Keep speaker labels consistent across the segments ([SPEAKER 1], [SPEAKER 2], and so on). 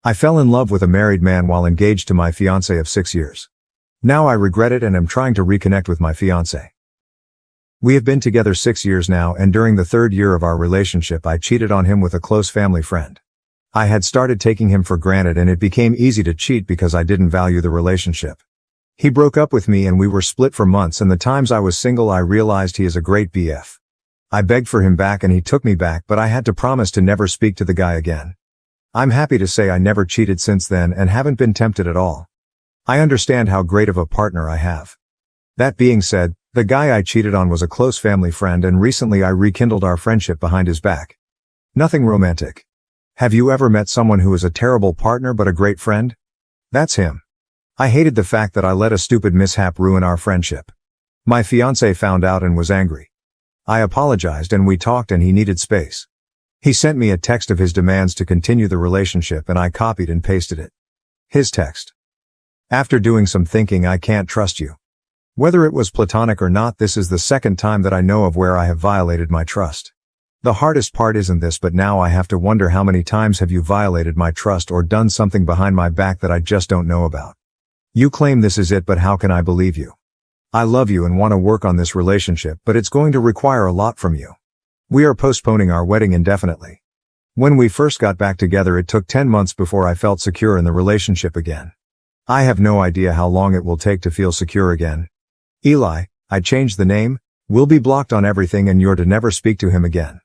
[SPEAKER 1] I fell in love with a married man while engaged to my fiancé of 6 years. Now I regret it and am trying to reconnect with my fiancé. We have been together 6 years now, and during the 3rd year of our relationship I cheated on him with a close family friend. I had started taking him for granted and it became easy to cheat because I didn't value the relationship. He broke up with me and we were split for months, and the times I was single I realized he is a great BF. I begged for him back and he took me back, but I had to promise to never speak to the guy again. I'm happy to say I never cheated since then and haven't been tempted at all. I understand how great of a partner I have. That being said, the guy I cheated on was a close family friend, and recently I rekindled our friendship behind his back. Nothing romantic. Have you ever met someone who is a terrible partner but a great friend? That's him. I hated the fact that I let a stupid mishap ruin our friendship. My fiancé found out and was angry. I apologized and we talked, and he needed space. He sent me a text of his demands to continue the relationship and I copied and pasted it. His text. After doing some thinking, I can't trust you. Whether it was platonic or not, this is the 2nd time that I know of where I have violated my trust. The hardest part isn't this, but now I have to wonder, how many times have you violated my trust or done something behind my back that I just don't know about? You claim this is it, but how can I believe you? I love you and want to work on this relationship, but it's going to require a lot from you. We are postponing our wedding indefinitely. When we first got back together, it took 10 months before I felt secure in the relationship again. I have no idea how long it will take to feel secure again. Eli, I changed the name, will be blocked on everything, and you're to never speak to him again.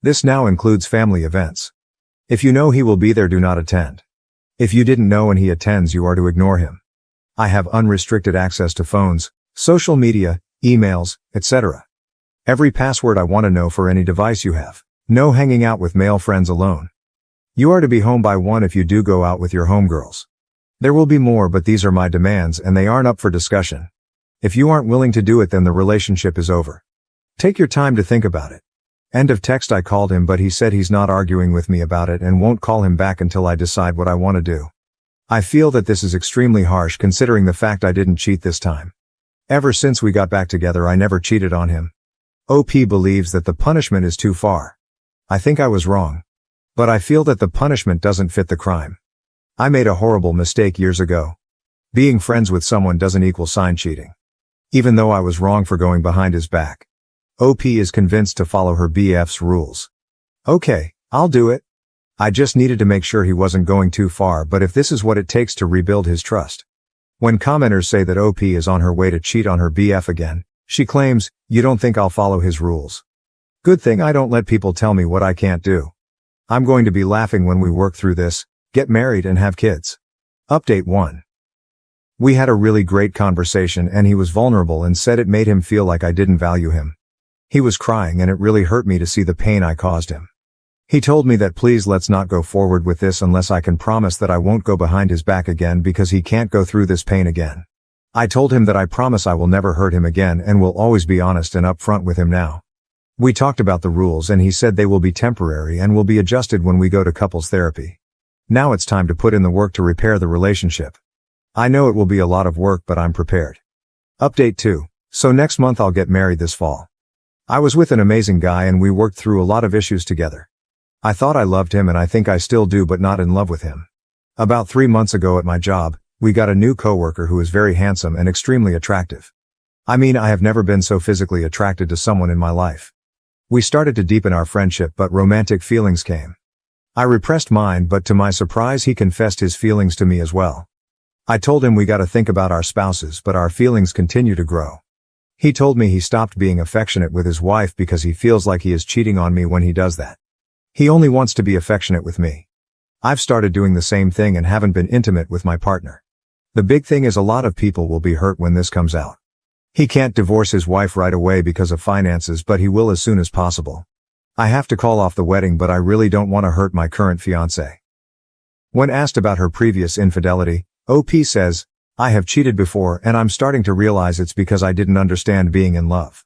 [SPEAKER 1] This now includes family events. If you know he will be there, do not attend. If you didn't know and he attends, you are to ignore him. I have unrestricted access to phones, social media, emails, etc. Every password I want to know for any device you have. No hanging out with male friends alone. You are to be home by 1 if you do go out with your homegirls. There will be more, but these are my demands and they aren't up for discussion. If you aren't willing to do it, then the relationship is over. Take your time to think about it. End of text. I called him, but he said he's not arguing with me about it and won't call him back until I decide what I want to do. I feel that this is extremely harsh considering the fact I didn't cheat this time. Ever since we got back together, I never cheated on him. OP believes that the punishment is too far. I think I was wrong. But I feel that the punishment doesn't fit the crime. I made a horrible mistake years ago. Being friends with someone doesn't equal sign cheating. Even though I was wrong for going behind his back. OP is convinced to follow her BF's rules. Okay, I'll do it. I just needed to make sure he wasn't going too far, but if this is what it takes to rebuild his trust. When commenters say that OP is on her way to cheat on her BF again, she claims, "You don't think I'll follow his rules? Good thing I don't let people tell me what I can't do. I'm going to be laughing when we work through this, get married and have kids." Update 1. We had a really great conversation and he was vulnerable and said it made him feel like I didn't value him. He was crying and it really hurt me to see the pain I caused him. He told me that please let's not go forward with this unless I can promise that I won't go behind his back again, because he can't go through this pain again. I told him that I promise I will never hurt him again and will always be honest and upfront with him now. We talked about the rules and he said they will be temporary and will be adjusted when we go to couples therapy. Now it's time to put in the work to repair the relationship. I know it will be a lot of work, but I'm prepared. Update 2. So next month I'll get married this fall. I was with an amazing guy and we worked through a lot of issues together. I thought I loved him and I think I still do, but not in love with him. About 3 months ago at my job, we got a new coworker who is very handsome and extremely attractive. I mean, I have never been so physically attracted to someone in my life. We started to deepen our friendship, but romantic feelings came. I repressed mine, but to my surprise he confessed his feelings to me as well. I told him we gotta think about our spouses, but our feelings continue to grow. He told me he stopped being affectionate with his wife because he feels like he is cheating on me when he does that. He only wants to be affectionate with me. I've started doing the same thing and haven't been intimate with my partner. The big thing is a lot of people will be hurt when this comes out. He can't divorce his wife right away because of finances, but he will as soon as possible. I have to call off the wedding, but I really don't want to hurt my current fiancé. When asked about her previous infidelity, OP says, "I have cheated before and I'm starting to realize it's because I didn't understand being in love.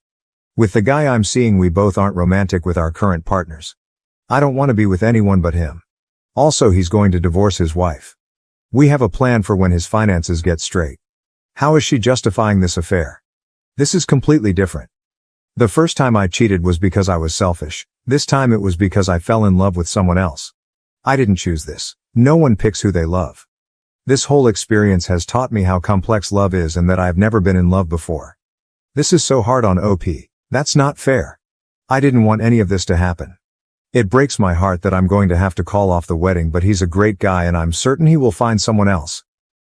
[SPEAKER 1] With the guy I'm seeing, we both aren't romantic with our current partners. I don't want to be with anyone but him. Also, he's going to divorce his wife. We have a plan for when his finances get straight. How is she justifying this affair? This is completely different. The first time I cheated was because I was selfish. This time it was because I fell in love with someone else. I didn't choose this. No one picks who they love. This whole experience has taught me how complex love is and that I've never been in love before. This is so hard on OP. That's not fair. I didn't want any of this to happen. It breaks my heart that I'm going to have to call off the wedding, but he's a great guy and I'm certain he will find someone else.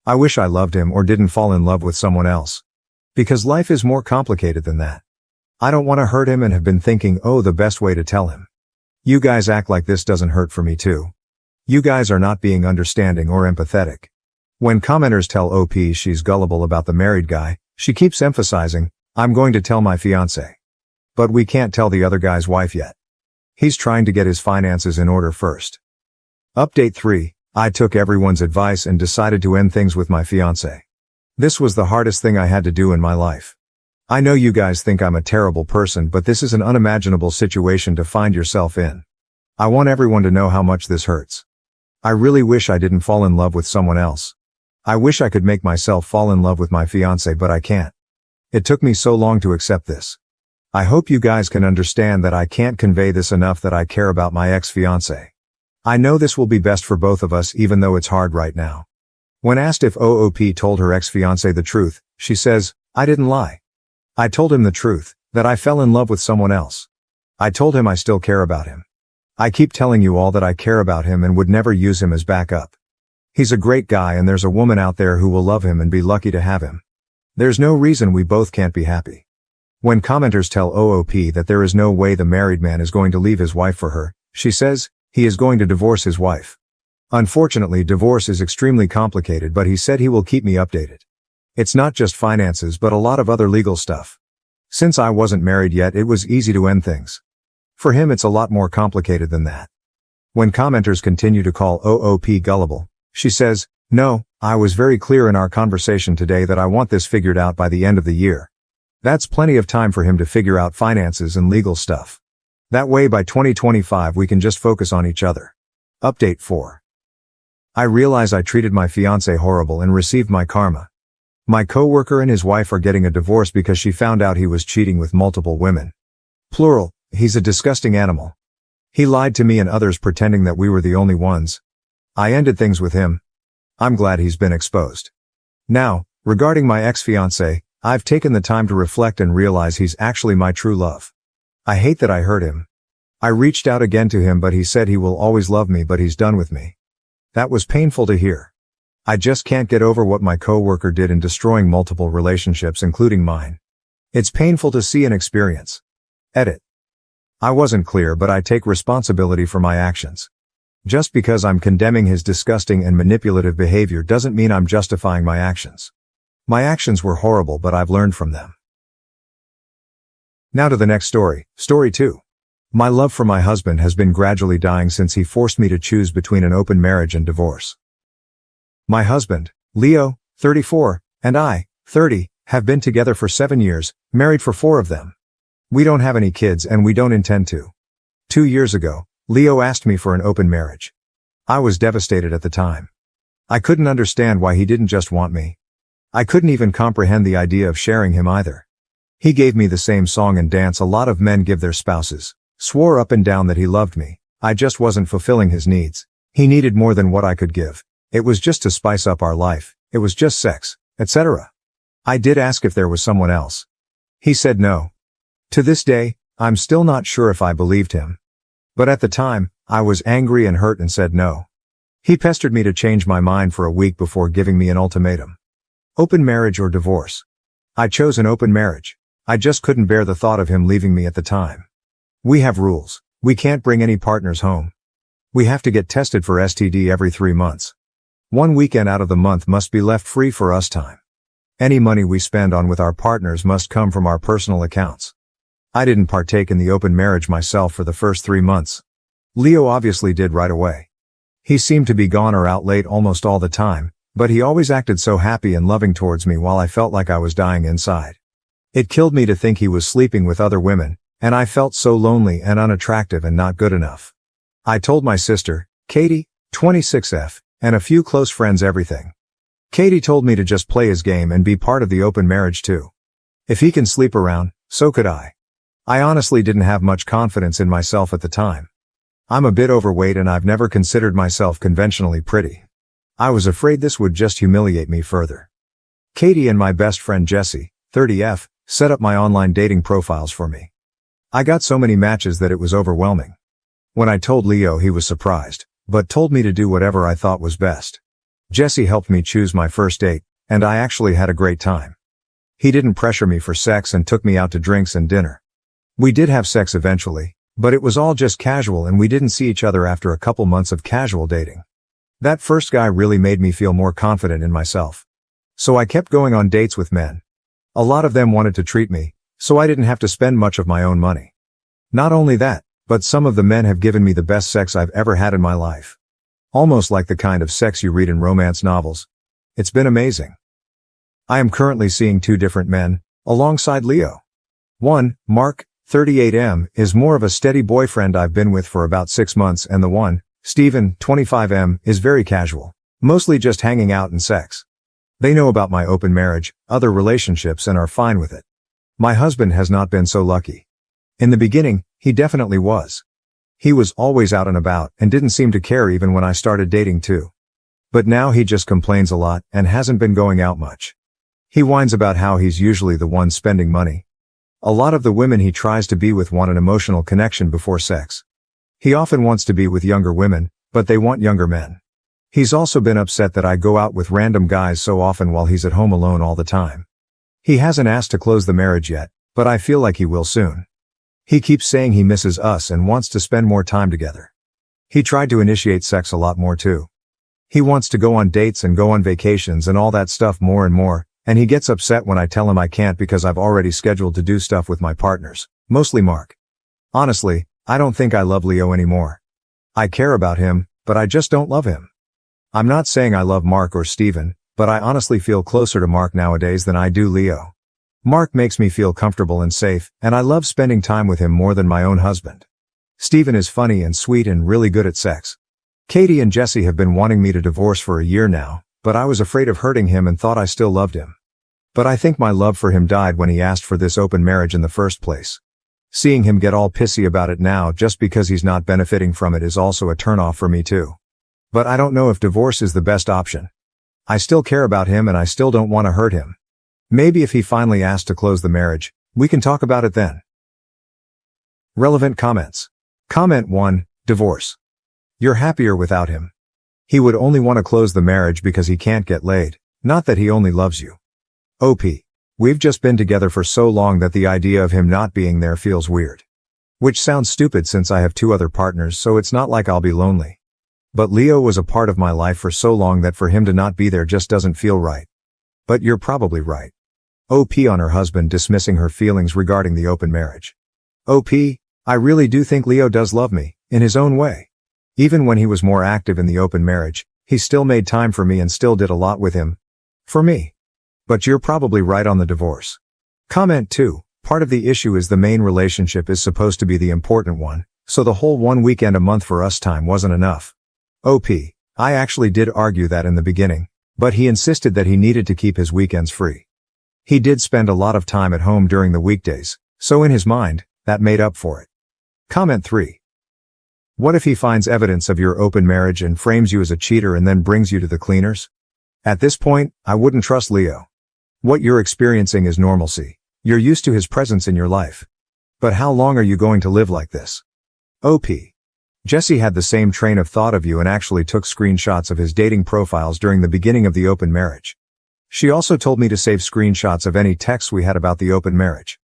[SPEAKER 1] I wish I loved him or didn't fall in love with someone else. Because life is more complicated than that. I don't want to hurt him and have been thinking, oh, the best way to tell him. You guys act like this doesn't hurt for me too. You guys are not being understanding or empathetic. When commenters tell OP she's gullible about the married guy, she keeps emphasizing, I'm going to tell my fiancé. But we can't tell the other guy's wife yet. He's trying to get his finances in order first. Update 3. I took everyone's advice and decided to end things with my fiancé. This was the hardest thing I had to do in my life. I know you guys think I'm a terrible person, but this is an unimaginable situation to find yourself in. I want everyone to know how much this hurts. I really wish I didn't fall in love with someone else. I wish I could make myself fall in love with my fiancé, but I can't. It took me so long to accept this. I hope you guys can understand that I can't convey this enough, that I care about my ex-fiancé. I know this will be best for both of us, even though it's hard right now. When asked if OOP told her ex-fiancé the truth, she says, I didn't lie. I told him the truth, that I fell in love with someone else. I told him I still care about him. I keep telling you all that I care about him and would never use him as backup. He's a great guy and there's a woman out there who will love him and be lucky to have him. There's no reason we both can't be happy. When commenters tell OOP that there is no way the married man is going to leave his wife for her, she says, he is going to divorce his wife. Unfortunately, divorce is extremely complicated, but he said he will keep me updated. It's not just finances but a lot of other legal stuff. Since I wasn't married yet, it was easy to end things. For him it's a lot more complicated than that. When commenters continue to call OOP gullible, she says, no, I was very clear in our conversation today that I want this figured out by the end of the year. That's plenty of time for him to figure out finances and legal stuff. That way by 2025 we can just focus on each other. Update 4. I realize I treated my fiancé horrible and received my karma. My coworker and his wife are getting a divorce because she found out he was cheating with multiple women. Plural, he's a disgusting animal. He lied to me and others pretending that we were the only ones. I ended things with him. I'm glad he's been exposed. Now, regarding my ex-fiancé, I've taken the time to reflect and realize he's actually my true love. I hate that I hurt him. I reached out again to him but he said he will always love me, but he's done with me. That was painful to hear. I just can't get over what my coworker did in destroying multiple relationships, including mine. It's painful to see and experience. Edit. I wasn't clear, but I take responsibility for my actions. Just because I'm condemning his disgusting and manipulative behavior doesn't mean I'm justifying my actions. My actions were horrible, but I've learned from them. Now to the next story, story 2. My love for my husband has been gradually dying since he forced me to choose between an open marriage and divorce. My husband, Leo, 34, and I, 30, have been together for 7 years, married for 4 of them. We don't have any kids and we don't intend to. 2 years ago, Leo asked me for an open marriage. I was devastated at the time. I couldn't understand why he didn't just want me. I couldn't even comprehend the idea of sharing him either. He gave me the same song and dance a lot of men give their spouses, swore up and down that he loved me. I just wasn't fulfilling his needs. He needed more than what I could give. It was just to spice up our life. It was just sex, etc. I did ask if there was someone else. He said no. To this day, I'm still not sure if I believed him. But at the time, I was angry and hurt and said no. He pestered me to change my mind for a week before giving me an ultimatum. Open marriage or divorce. I chose an open marriage. I just couldn't bear the thought of him leaving me at the time. We have rules. We can't bring any partners home. We have to get tested for STD every 3 months. 1 weekend out of the month must be left free for us time. Any money we spend on with our partners must come from our personal accounts. I didn't partake in the open marriage myself for the first 3 months. Leo obviously did right away. He seemed to be gone or out late almost all the time, but he always acted so happy and loving towards me while I felt like I was dying inside. It killed me to think he was sleeping with other women, and I felt so lonely and unattractive and not good enough. I told my sister, Katie, 26F, and a few close friends everything. Katie told me to just play his game and be part of the open marriage too. If he can sleep around, so could I. I honestly didn't have much confidence in myself at the time. I'm a bit overweight and I've never considered myself conventionally pretty. I was afraid this would just humiliate me further. Katie and my best friend Jessie, 30F, set up my online dating profiles for me. I got so many matches that it was overwhelming. When I told Leo, he was surprised, but told me to do whatever I thought was best. Jessie helped me choose my first date, and I actually had a great time. He didn't pressure me for sex and took me out to drinks and dinner. We did have sex eventually, but it was all just casual and we didn't see each other after a couple months of casual dating. That first guy really made me feel more confident in myself. So I kept going on dates with men. A lot of them wanted to treat me, so I didn't have to spend much of my own money. Not only that, but some of the men have given me the best sex I've ever had in my life. Almost like the kind of sex you read in romance novels. It's been amazing. I am currently seeing 2 different men, alongside Leo. One, Mark, 38M, is more of a steady boyfriend I've been with for about 6 months, and the one, Steven, 25M, is very casual, mostly just hanging out and sex. They know about my open marriage, other relationships, and are fine with it. My husband has not been so lucky. In the beginning, he definitely was. He was always out and about and didn't seem to care even when I started dating too. But now he just complains a lot and hasn't been going out much. He whines about how he's usually the one spending money. A lot of the women he tries to be with want an emotional connection before sex. He often wants to be with younger women, but they want younger men. He's also been upset that I go out with random guys so often while he's at home alone all the time. He hasn't asked to close the marriage yet, but I feel like he will soon. He keeps saying he misses us and wants to spend more time together. He tried to initiate sex a lot more too. He wants to go on dates and go on vacations and all that stuff more and more, and he gets upset when I tell him I can't because I've already scheduled to do stuff with my partners, mostly Mark. Honestly, I don't think I love Leo anymore. I care about him, but I just don't love him. I'm not saying I love Mark or Steven, but I honestly feel closer to Mark nowadays than I do Leo. Mark makes me feel comfortable and safe, and I love spending time with him more than my own husband. Steven is funny and sweet and really good at sex. Katie and Jessie have been wanting me to divorce for a year now, but I was afraid of hurting him and thought I still loved him. But I think my love for him died when he asked for this open marriage in the first place. Seeing him get all pissy about it now just because he's not benefiting from it is also a turnoff for me too. But I don't know if divorce is the best option. I still care about him and I still don't want to hurt him. Maybe if he finally asks to close the marriage, we can talk about it then. Relevant comments. Comment 1, divorce. You're happier without him. He would only want to close the marriage because he can't get laid, not that he only loves you. OP. We've just been together for so long that the idea of him not being there feels weird. Which sounds stupid since I have 2 other partners, so it's not like I'll be lonely. But Leo was a part of my life for so long that for him to not be there just doesn't feel right. But you're probably right. OP on her husband dismissing her feelings regarding the open marriage. OP, I really do think Leo does love me, in his own way. Even when he was more active in the open marriage, he still made time for me and still did a lot with him. For me. But you're probably right on the divorce. Comment 2, part of the issue is the main relationship is supposed to be the important one, so the whole 1 weekend a month for us time wasn't enough. OP, I actually did argue that in the beginning, but he insisted that he needed to keep his weekends free. He did spend a lot of time at home during the weekdays, so in his mind, that made up for it. Comment 3. What if he finds evidence of your open marriage and frames you as a cheater and then brings you to the cleaners? At this point, I wouldn't trust Leo. What you're experiencing is normalcy. You're used to his presence in your life. But how long are you going to live like this? OP. Jessie had the same train of thought of you and actually took screenshots of his dating profiles during the beginning of the open marriage. She also told me to save screenshots of any texts we had about the open marriage.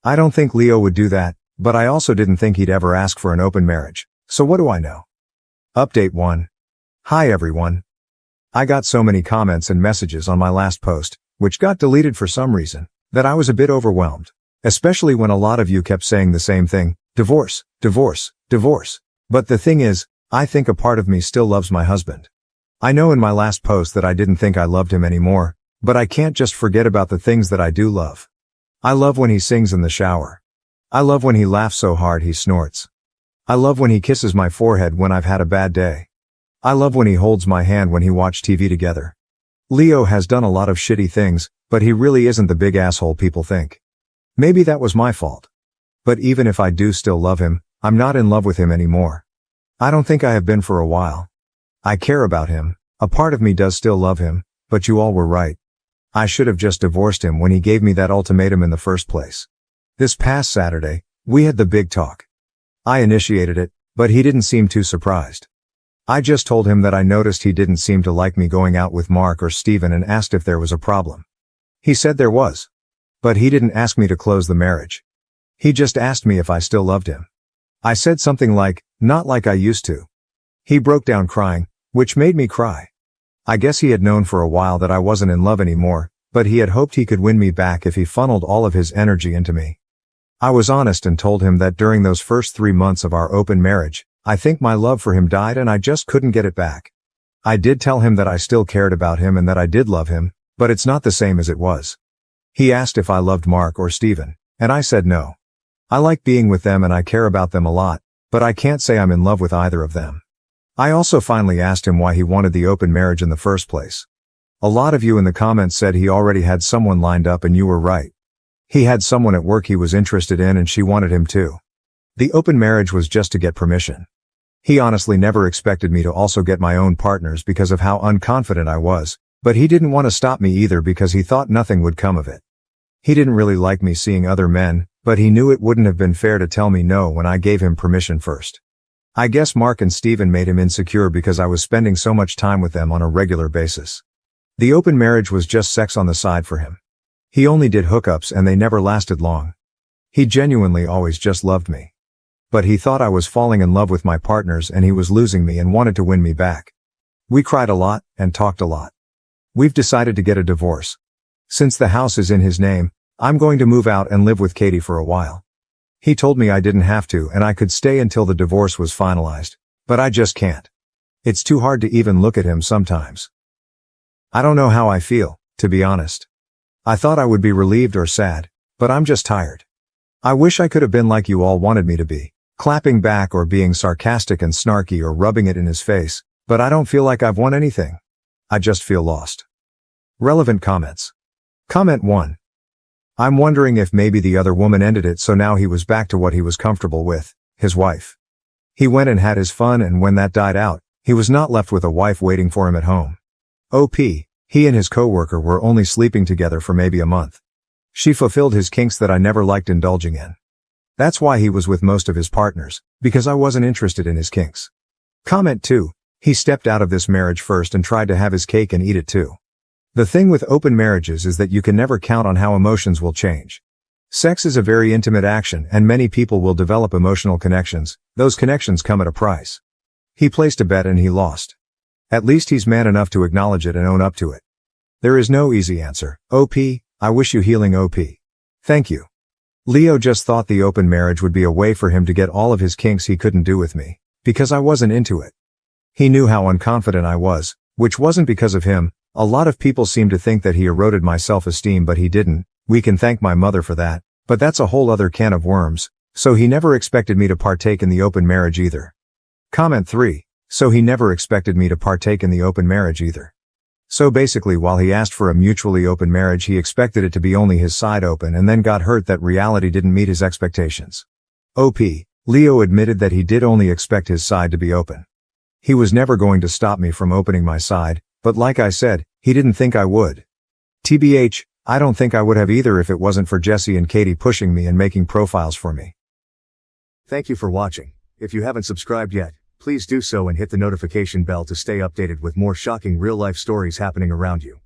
[SPEAKER 1] I don't think Leo would do that, but I also didn't think he'd ever ask for an open marriage, so what do I know? Update 1. Hi everyone. I got so many comments and messages on my last post, which got deleted for some reason, that I was a bit overwhelmed, especially when a lot of you kept saying the same thing, divorce, divorce, divorce. But the thing is, I think a part of me still loves my husband. I know in my last post that I didn't think I loved him anymore, but I can't just forget about the things that I do love. I love when he sings in the shower. I love when he laughs so hard he snorts. I love when he kisses my forehead when I've had a bad day. I love when he holds my hand when he watch TV together. Leo has done a lot of shitty things, but he really isn't the big asshole people think. Maybe that was my fault. But even if I do still love him, I'm not in love with him anymore. I don't think I have been for a while. I care about him, a part of me does still love him, but you all were right. I should have just divorced him when he gave me that ultimatum in the first place. This past Saturday, we had the big talk. I initiated it, but he didn't seem too surprised. I just told him that I noticed he didn't seem to like me going out with Mark or Steven and asked if there was a problem. He said there was. But he didn't ask me to close the marriage. He just asked me if I still loved him. I said something like, not like I used to. He broke down crying, which made me cry. I guess he had known for a while that I wasn't in love anymore, but he had hoped he could win me back if he funneled all of his energy into me. I was honest and told him that during those first 3 months of our open marriage, I think my love for him died and I just couldn't get it back. I did tell him that I still cared about him and that I did love him, but it's not the same as it was. He asked if I loved Mark or Steven, and I said no. I like being with them and I care about them a lot, but I can't say I'm in love with either of them. I also finally asked him why he wanted the open marriage in the first place. A lot of you in the comments said he already had someone lined up and you were right. He had someone at work he was interested in and she wanted him too. The open marriage was just to get permission. He honestly never expected me to also get my own partners because of how unconfident I was, but he didn't want to stop me either because he thought nothing would come of it. He didn't really like me seeing other men, but he knew it wouldn't have been fair to tell me no when I gave him permission first. I guess Mark and Steven made him insecure because I was spending so much time with them on a regular basis. The open marriage was just sex on the side for him. He only did hookups and they never lasted long. He genuinely always just loved me. But he thought I was falling in love with my partners and he was losing me and wanted to win me back. We cried a lot and talked a lot. We've decided to get a divorce. Since the house is in his name, I'm going to move out and live with Katie for a while. He told me I didn't have to and I could stay until the divorce was finalized, but I just can't. It's too hard to even look at him sometimes. I don't know how I feel, to be honest. I thought I would be relieved or sad, but I'm just tired. I wish I could have been like you all wanted me to be, clapping back or being sarcastic and snarky or rubbing it in his face, but I don't feel like I've won anything. I just feel lost. Relevant comments. Comment 1. I'm wondering if maybe the other woman ended it so now he was back to what he was comfortable with, his wife. He went and had his fun and when that died out, he was not left with a wife waiting for him at home. OP, he and his coworker were only sleeping together for maybe a month. She fulfilled his kinks that I never liked indulging in. That's why he was with most of his partners, because I wasn't interested in his kinks. Comment 2, he stepped out of this marriage first and tried to have his cake and eat it too. The thing with open marriages is that you can never count on how emotions will change. Sex is a very intimate action and many people will develop emotional connections. Those connections come at a price. He placed a bet and he lost. At least he's man enough to acknowledge it and own up to it. There is no easy answer. OP, I wish you healing OP. Thank you. Leo just thought the open marriage would be a way for him to get all of his kinks he couldn't do with me, because I wasn't into it. He knew how unconfident I was, which wasn't because of him. A lot of people seem to think that he eroded my self-esteem but he didn't. We can thank my mother for that, but that's a whole other can of worms, so he never expected me to partake in the open marriage either. Comment 3, so he never expected me to partake in the open marriage either. So basically while he asked for a mutually open marriage he expected it to be only his side open and then got hurt that reality didn't meet his expectations. OP, Leo admitted that he did only expect his side to be open. He was never going to stop me from opening my side, but like I said, he didn't think I would. TBH, I don't think I would have either if it wasn't for Jesse and Katie pushing me and making profiles for me. Thank you for watching. If you haven't subscribed yet, please do so and hit the notification bell to stay updated with more shocking real-life stories happening around you.